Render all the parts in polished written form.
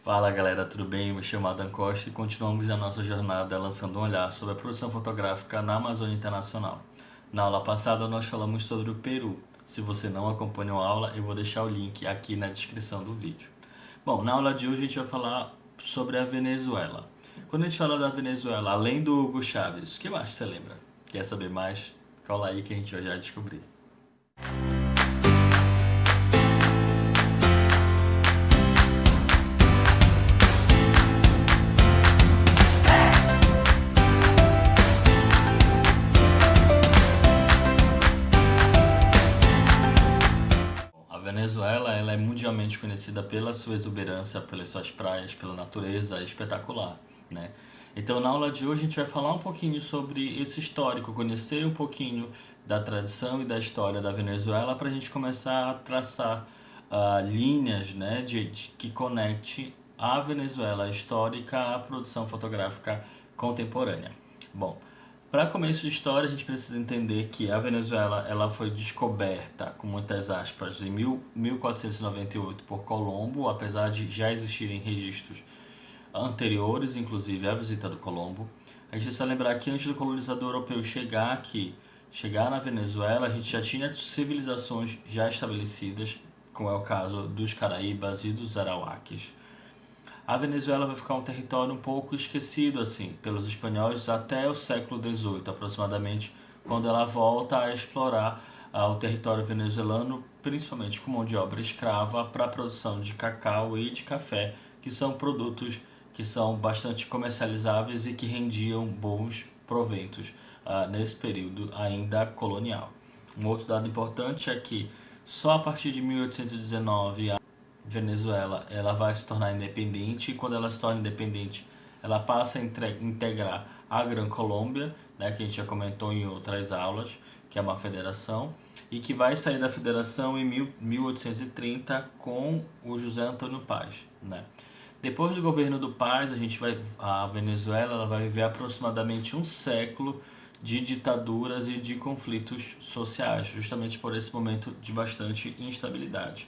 Fala galera, tudo bem? Eu me chamo Adam Costa e continuamos na nossa jornada lançando um olhar sobre a produção fotográfica na Amazônia Internacional. Na aula passada nós falamos sobre o Peru. Se você não acompanhou a aula, eu vou deixar o link aqui na descrição do vídeo. Bom, na aula de hoje a gente vai falar sobre a Venezuela. Quando a gente fala da Venezuela, além do Hugo Chávez, o que mais você lembra? Quer saber mais? Cola aí que a gente vai já descobrir. A Venezuela, ela é mundialmente conhecida pela sua exuberância, pelas suas praias, pela natureza espetacular, né? Então, na aula de hoje a gente vai falar um pouquinho sobre esse histórico, conhecer um pouquinho da tradição e da história da Venezuela para a gente começar a traçar linhas, né, que conecte a Venezuela histórica à produção fotográfica contemporânea. Bom, para começo de história, a gente precisa entender que a Venezuela ela foi descoberta, com muitas aspas, em 1498 por Colombo, apesar de já existirem registros anteriores, inclusive à visita do Colombo. A gente precisa lembrar que antes do colonizador europeu chegar aqui, chegar na Venezuela, a gente já tinha civilizações já estabelecidas, como é o caso dos Caraíbas e dos Arawakes. A Venezuela vai ficar um território um pouco esquecido assim pelos espanhóis até o século XVIII, aproximadamente, quando ela volta a explorar o território venezuelano, principalmente com mão de obra escrava para a produção de cacau e de café, que são produtos que são bastante comercializáveis e que rendiam bons proventos nesse período ainda colonial. Um outro dado importante é que só a partir de 1819 Venezuela ela vai se tornar independente e quando ela se torna independente ela passa a integrar a Gran Colômbia, né, que a gente já comentou em outras aulas, que é uma federação, e que vai sair da federação em 1830 com o José Antônio Paz. Né? Depois do governo do Paz, a Venezuela ela vai viver aproximadamente um século de ditaduras e de conflitos sociais, justamente por esse momento de bastante instabilidade.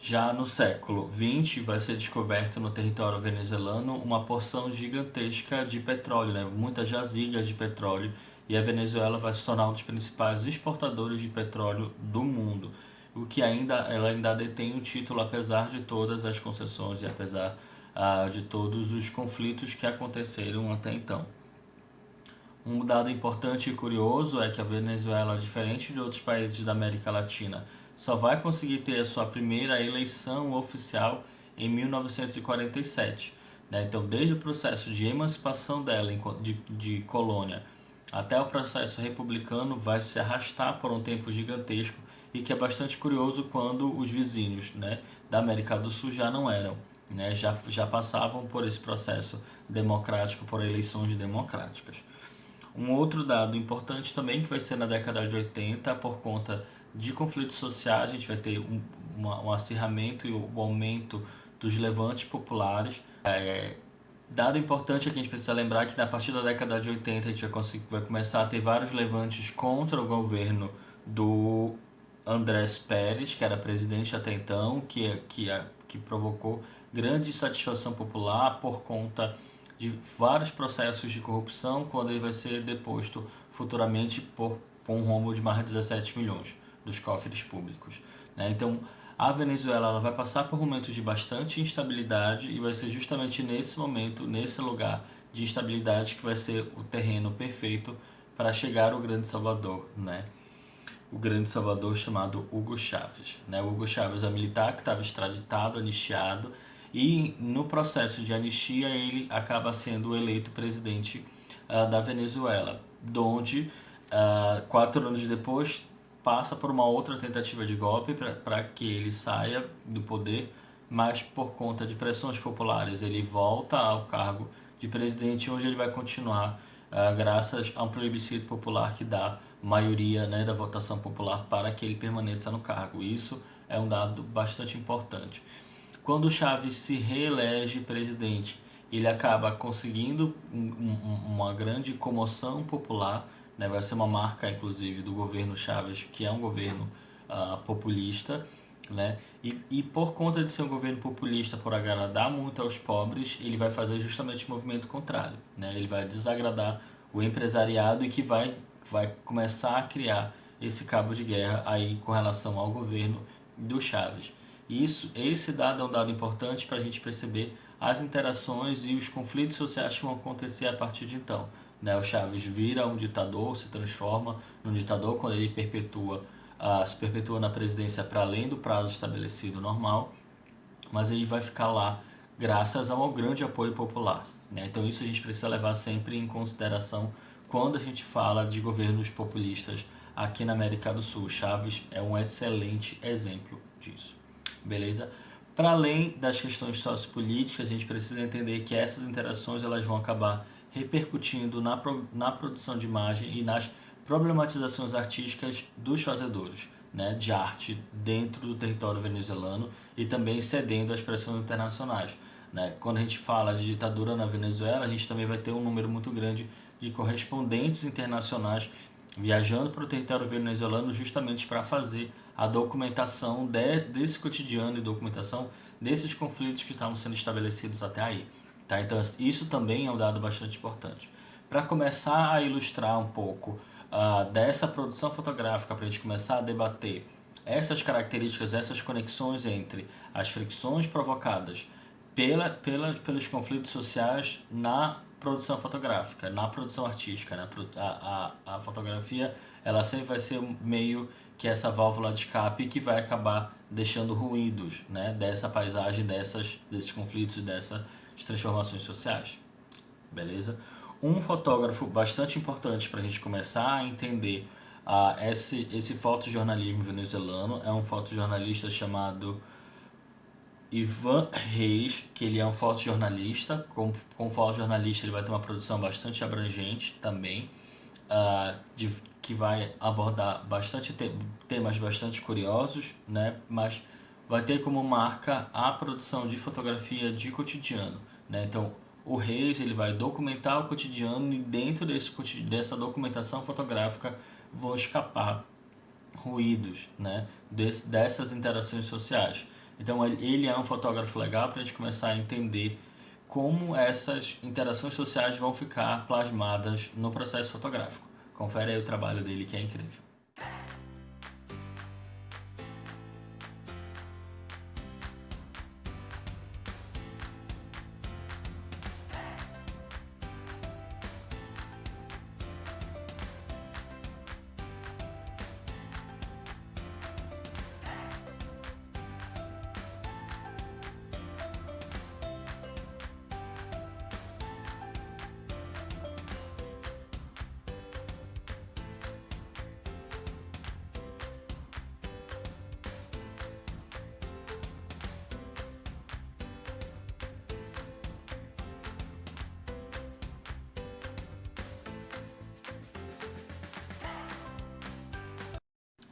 Já no século XX vai ser descoberto no território venezuelano uma porção gigantesca de petróleo, né? Muitas jazigas de petróleo, e a Venezuela vai se tornar um dos principais exportadores de petróleo do mundo, o que ela ainda detém o título apesar de todas as concessões e apesar de todos os conflitos que aconteceram até então. Um dado importante e curioso é que a Venezuela, diferente de outros países da América Latina, só vai conseguir ter a sua primeira eleição oficial em 1947. Né? Então, desde o processo de emancipação dela de colônia até o processo republicano, vai se arrastar por um tempo gigantesco e que é bastante curioso quando os vizinhos, né, da América do Sul já não eram. Né, já passavam por esse processo democrático, por eleições democráticas. Um outro dado importante também que vai ser na década de 80, por conta de conflitos sociais, a gente vai ter um acirramento e o aumento dos levantes populares. Dado importante é que a gente precisa lembrar que a partir da década de 80 a gente vai começar a ter vários levantes contra o governo do Andrés Pérez, que era presidente até então, que provocou grande insatisfação popular por conta de vários processos de corrupção, quando ele vai ser deposto futuramente por um rombo de mais de 17 milhões dos cofres públicos. Né? Então, a Venezuela ela vai passar por momentos de bastante instabilidade e vai ser justamente nesse momento, nesse lugar de instabilidade, que vai ser o terreno perfeito para chegar ao grande salvador, né? O grande salvador chamado Hugo Chávez. Né? O Hugo Chávez é um militar que estava extraditado, anistiado, e no processo de anistia ele acaba sendo eleito presidente da Venezuela, onde 4 anos depois passa por uma outra tentativa de golpe para que ele saia do poder, mas por conta de pressões populares ele volta ao cargo de presidente, onde ele vai continuar graças a um plebiscito popular que dá maioria, né, da votação popular para que ele permaneça no cargo. Isso é um dado bastante importante. Quando Chaves se reelege presidente, ele acaba conseguindo uma grande comoção popular, né? Vai ser uma marca, inclusive, do governo Chaves, que é um governo populista, né? E por conta de ser um governo populista, por agradar muito aos pobres, ele vai fazer justamente o movimento contrário, né? Ele vai desagradar o empresariado e que vai começar a criar esse cabo de guerra aí com relação ao governo do Chaves. Esse dado é um dado importante para a gente perceber as interações e os conflitos sociais que vão acontecer a partir de então, né? O Chaves vira um ditador, se transforma num ditador quando ele se perpetua na presidência para além do prazo estabelecido normal, mas ele vai ficar lá graças ao grande apoio popular, né? Então isso a gente precisa levar sempre em consideração quando a gente fala de governos populistas aqui na América do Sul. Chaves é um excelente exemplo disso, beleza? Para além das questões sociopolíticas, a gente precisa entender que essas interações elas vão acabar repercutindo na produção de imagem e nas problematizações artísticas dos fazedores, né, de arte dentro do território venezuelano e também cedendo às pressões internacionais, né? Quando a gente fala de ditadura na Venezuela, a gente também vai ter um número muito grande de correspondentes internacionais viajando para o território venezuelano justamente para fazer a documentação desse cotidiano e documentação desses conflitos que estavam sendo estabelecidos até aí. Tá? Então isso também é um dado bastante importante. Para começar a ilustrar um pouco dessa produção fotográfica, para a gente começar a debater essas características, essas conexões entre as fricções provocadas pelos conflitos sociais na produção fotográfica, na produção artística, né? A fotografia ela sempre vai ser meio que essa válvula de escape que vai acabar deixando ruídos, né? Dessa paisagem, desses conflitos e dessas transformações sociais. Beleza? Um fotógrafo bastante importante para a gente começar a entender esse fotojornalismo venezuelano é um fotojornalista chamado Ivan Reis, que ele é um fotojornalista. Como fotojornalista, ele vai ter uma produção bastante abrangente também, que vai abordar temas bastante curiosos, né? Mas vai ter como marca a produção de fotografia de cotidiano, né? Então, o Reis ele vai documentar o cotidiano e dentro dessa documentação fotográfica vão escapar ruídos, né, dessas interações sociais. Então ele é um fotógrafo legal para a gente começar a entender como essas interações sociais vão ficar plasmadas no processo fotográfico. Confere aí o trabalho dele que é incrível.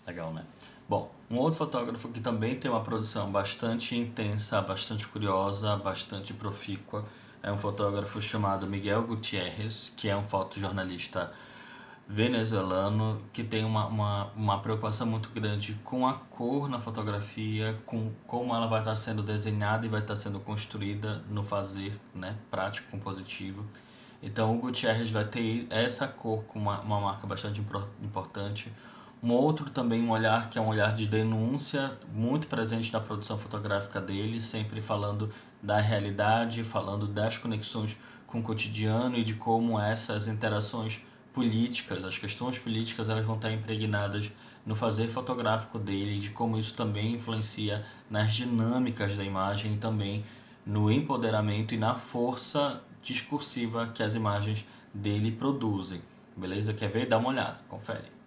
Legal, né? Bom, um outro fotógrafo que também tem uma produção bastante intensa, bastante curiosa, bastante profícua, é um fotógrafo chamado Miguel Gutierrez, que é um fotojornalista venezuelano que tem uma preocupação muito grande com a cor na fotografia, com como ela vai estar sendo desenhada e vai estar sendo construída no fazer, né, prático, compositivo. Então o Gutierrez vai ter essa cor com uma marca bastante importante. Um outro também, um olhar que é um olhar de denúncia, muito presente na produção fotográfica dele, sempre falando da realidade, falando das conexões com o cotidiano e de como essas interações políticas, as questões políticas, elas vão estar impregnadas no fazer fotográfico dele, de como isso também influencia nas dinâmicas da imagem e também no empoderamento e na força discursiva que as imagens dele produzem. Beleza? Quer ver? Dá uma olhada, confere.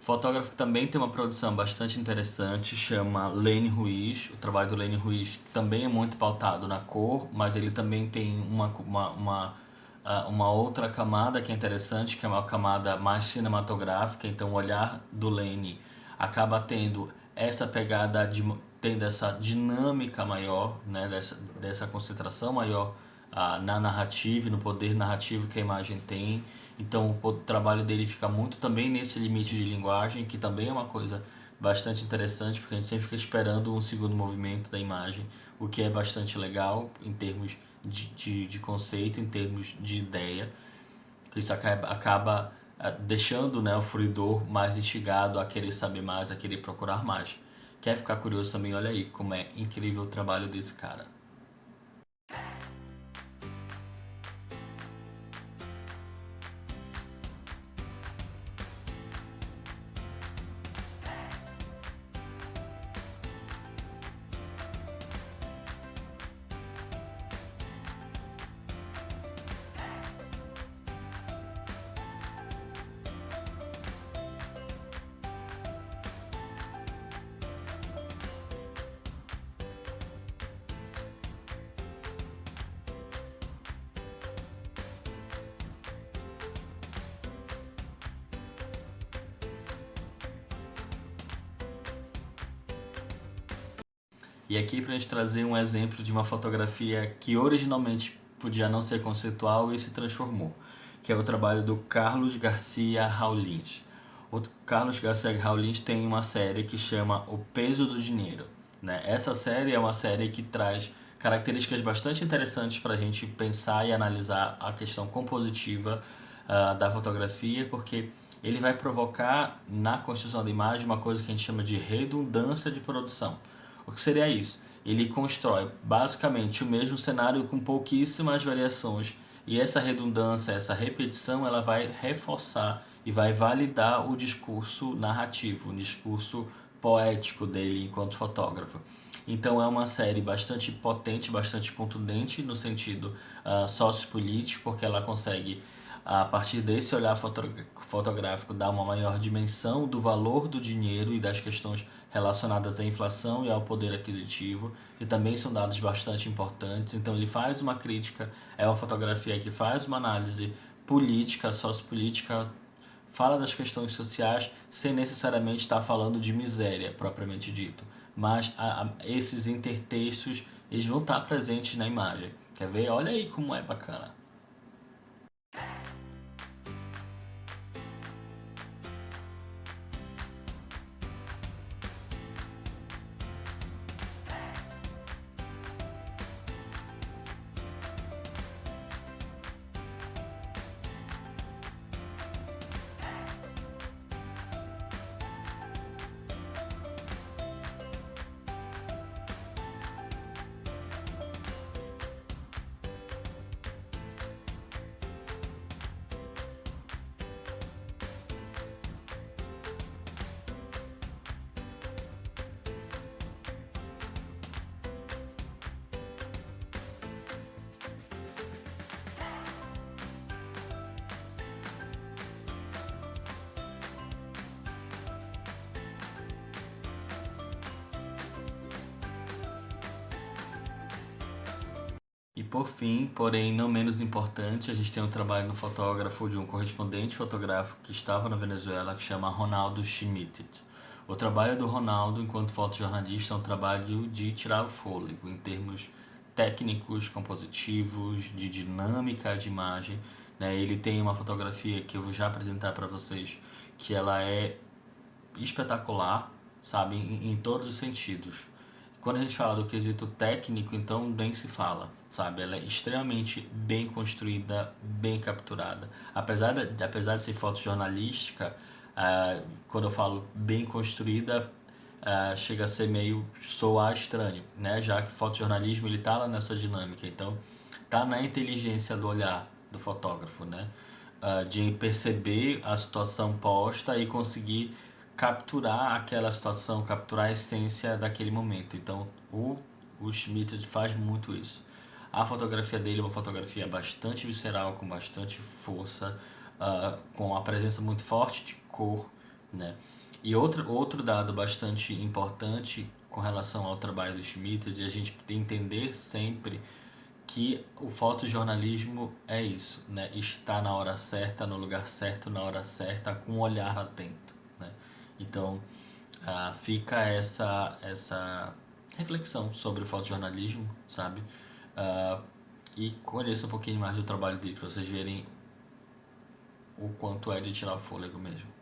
Fotógrafo que também tem uma produção bastante interessante, chama Lene Ruiz. O trabalho do Lene Ruiz também é muito pautado na cor, mas ele também tem uma outra camada que é interessante, que é uma camada mais cinematográfica. Então o olhar do Lene acaba tendo essa pegada, tendo essa dinâmica maior, né, dessa concentração maior na narrativa e no poder narrativo que a imagem tem. Então o trabalho dele fica muito também nesse limite de linguagem, que também é uma coisa bastante interessante, porque a gente sempre fica esperando um segundo movimento da imagem, o que é bastante legal em termos de conceito, em termos de ideia, que isso acaba deixando, né, o fruidor mais instigado a querer saber mais, a querer procurar mais. Quer ficar curioso também? Olha aí como é incrível o trabalho desse cara. E aqui para a gente trazer um exemplo de uma fotografia que originalmente podia não ser conceitual e se transformou, que é o trabalho do Carlos Garcia Raulins. O Carlos Garcia Raulins tem uma série que chama O Peso do Dinheiro, né? Essa série é uma série que traz características bastante interessantes para a gente pensar e analisar a questão compositiva da fotografia, porque ele vai provocar na construção da imagem uma coisa que a gente chama de redundância de produção. O que seria isso? Ele constrói basicamente o mesmo cenário com pouquíssimas variações, e essa redundância, essa repetição, ela vai reforçar e vai validar o discurso narrativo, o discurso poético dele enquanto fotógrafo. Então é uma série bastante potente, bastante contundente no sentido sociopolítico, porque ela consegue, a partir desse olhar fotográfico, dar uma maior dimensão do valor do dinheiro e das questões relacionadas à inflação e ao poder aquisitivo, que também são dados bastante importantes. Então ele faz uma crítica, é uma fotografia que faz uma análise política, sociopolítica, fala das questões sociais sem necessariamente estar falando de miséria propriamente dito, mas esses intertextos eles vão estar presentes na imagem. Quer ver? Olha aí como é bacana. E por fim, porém não menos importante, a gente tem um trabalho no fotógrafo de um correspondente fotográfico que estava na Venezuela, que chama Ronaldo Schmidt. O trabalho do Ronaldo, enquanto fotojornalista, é um trabalho de tirar o fôlego em termos técnicos, compositivos, de dinâmica de imagem, né? Ele tem uma fotografia que eu vou já apresentar para vocês, que ela é espetacular, sabe, em todos os sentidos. Quando a gente fala do quesito técnico, então nem se fala, sabe? Ela é extremamente bem construída, bem capturada. Apesar de ser fotojornalística, quando eu falo bem construída, chega a ser meio soar estranho, né? Já que o fotojornalismo ele tá lá nessa dinâmica, então tá na inteligência do olhar do fotógrafo, né? De perceber a situação posta e conseguir capturar aquela situação, capturar a essência daquele momento. Então, o Schmidt faz muito isso. A fotografia dele é uma fotografia bastante visceral, com bastante força, com a presença muito forte de cor, né? E outro dado bastante importante com relação ao trabalho do Schmitt é de a gente entender sempre que o fotojornalismo é isso, né? Está na hora certa, no lugar certo, na hora certa, com um olhar atento, né? Então, fica essa reflexão sobre o fotojornalismo, sabe? Ah, e conheça um pouquinho mais do trabalho dele, para vocês verem o quanto é de tirar o fôlego mesmo.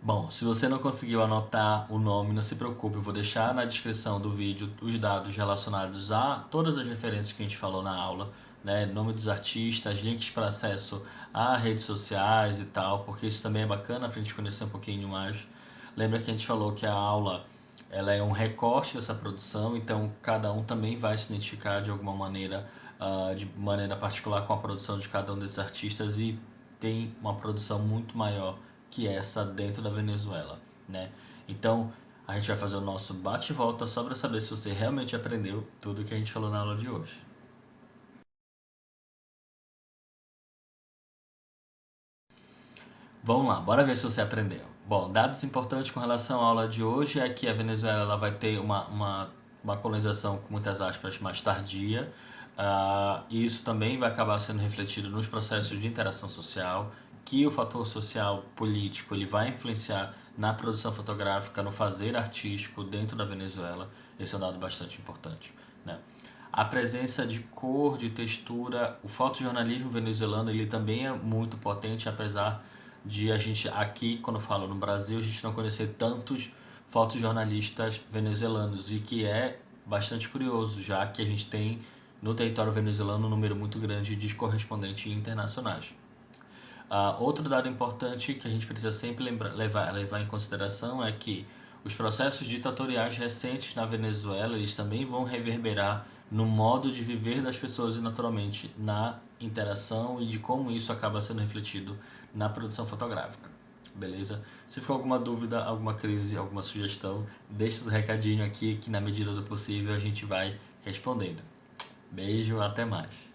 Bom, se você não conseguiu anotar o nome, não se preocupe, eu vou deixar na descrição do vídeo os dados relacionados a todas as referências que a gente falou na aula, né? Nome dos artistas, links para acesso a redes sociais e tal, porque isso também é bacana para a gente conhecer um pouquinho mais. Lembra que a gente falou que a aula ela é um recorte dessa produção, então cada um também vai se identificar de alguma maneira, de maneira particular com a produção de cada um desses artistas e tem uma produção muito maior que essa dentro da Venezuela, né? Então, a gente vai fazer o nosso bate e volta só para saber se você realmente aprendeu tudo que a gente falou na aula de hoje. Vamos lá, bora ver se você aprendeu. Bom, dados importantes com relação à aula de hoje é que a Venezuela ela vai ter uma colonização com muitas aspas mais tardia, e isso também vai acabar sendo refletido nos processos de interação social, que o fator social político ele vai influenciar na produção fotográfica, no fazer artístico dentro da Venezuela. Esse é um dado bastante importante, né? A presença de cor, de textura, o fotojornalismo venezuelano ele também é muito potente, apesar de a gente aqui, quando eu falo no Brasil, a gente não conhecer tantos fotojornalistas venezuelanos, e que é bastante curioso, já que a gente tem no território venezuelano um número muito grande de correspondentes internacionais. Outro dado importante que a gente precisa sempre levar em consideração é que os processos ditatoriais recentes na Venezuela eles também vão reverberar no modo de viver das pessoas e naturalmente na interação e de como isso acaba sendo refletido na produção fotográfica. Beleza? Se for alguma dúvida, alguma crise, alguma sugestão, deixa o recadinho aqui que na medida do possível a gente vai respondendo. Beijo, até mais.